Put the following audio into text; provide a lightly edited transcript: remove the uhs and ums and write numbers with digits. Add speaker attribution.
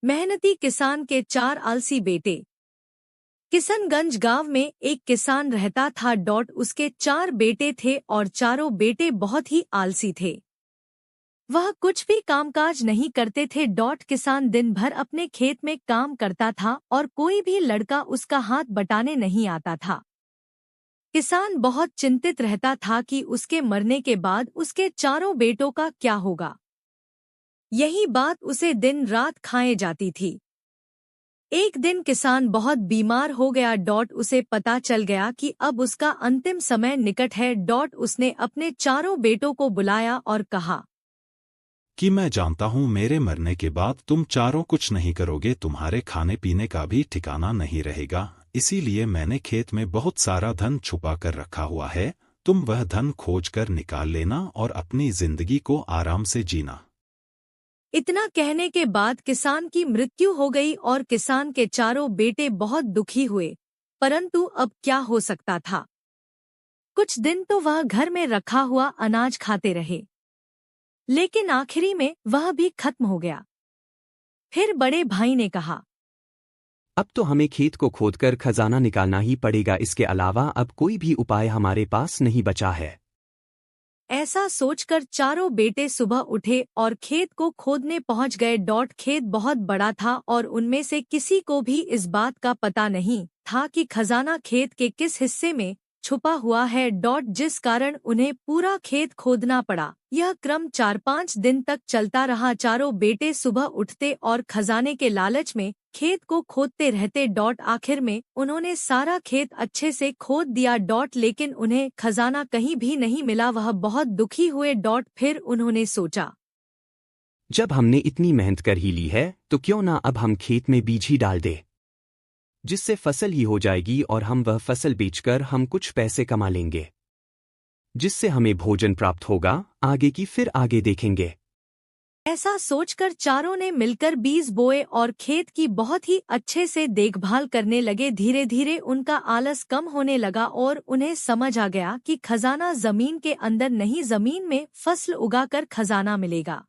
Speaker 1: मेहनती किसान के 4 आलसी बेटे। किशनगंज गांव में एक किसान रहता था। उसके 4 बेटे थे और चारों बेटे बहुत ही आलसी थे। वह कुछ भी कामकाज नहीं करते थे। किसान दिन भर अपने खेत में काम करता था और कोई भी लड़का उसका हाथ बटाने नहीं आता था। किसान बहुत चिंतित रहता था कि उसके मरने के बाद उसके चारों बेटों का क्या होगा। यही बात उसे दिन रात खाए जाती थी। एक दिन किसान बहुत बीमार हो गया। उसे पता चल गया कि अब उसका अंतिम समय निकट है। उसने अपने चारों बेटों को बुलाया और कहा
Speaker 2: कि मैं जानता हूँ मेरे मरने के बाद तुम चारों कुछ नहीं करोगे, तुम्हारे खाने पीने का भी ठिकाना नहीं रहेगा। इसीलिए मैंने खेत में बहुत सारा धन छुपा कर रखा हुआ है। तुम वह धन खोज कर निकाल लेना और अपनी जिंदगी को आराम से जीना।
Speaker 1: इतना कहने के बाद किसान की मृत्यु हो गई और किसान के चारों बेटे बहुत दुखी हुए। परंतु अब क्या हो सकता था। कुछ दिन तो वह घर में रखा हुआ अनाज खाते रहे, लेकिन आखिरी में वह भी खत्म हो गया। फिर बड़े भाई ने कहा,
Speaker 3: अब तो हमें खेत को खोदकर खजाना निकालना ही पड़ेगा। इसके अलावा अब कोई भी उपाय हमारे पास नहीं बचा है।
Speaker 1: ऐसा सोचकर चारों बेटे सुबह उठे और खेत को खोदने पहुंच गए। खेत बहुत बड़ा था और उनमें से किसी को भी इस बात का पता नहीं था कि खजाना खेत के किस हिस्से में छुपा हुआ है। जिस कारण उन्हें पूरा खेत खोदना पड़ा। यह क्रम 4-5 दिन तक चलता रहा। चारों बेटे सुबह उठते और खजाने के लालच में खेत को खोदते रहते। आखिर में उन्होंने सारा खेत अच्छे से खोद दिया। लेकिन उन्हें खजाना कहीं भी नहीं मिला। वह बहुत दुखी हुए। फिर उन्होंने सोचा,
Speaker 3: जब हमने इतनी मेहनत कर ही ली है तो क्यों ना अब हम खेत में बीज ही डाल दे, जिससे फसल ही हो जाएगी और हम वह फसल बेचकर हम कुछ पैसे कमा लेंगे, जिससे हमें भोजन प्राप्त होगा। आगे की फिर आगे देखेंगे।
Speaker 1: ऐसा सोचकर चारों ने मिलकर बीज बोए और खेत की बहुत ही अच्छे से देखभाल करने लगे। धीरे धीरे उनका आलस कम होने लगा और उन्हें समझ आ गया कि खजाना जमीन के अंदर नहीं, जमीन में फसल उगाकर खजाना मिलेगा।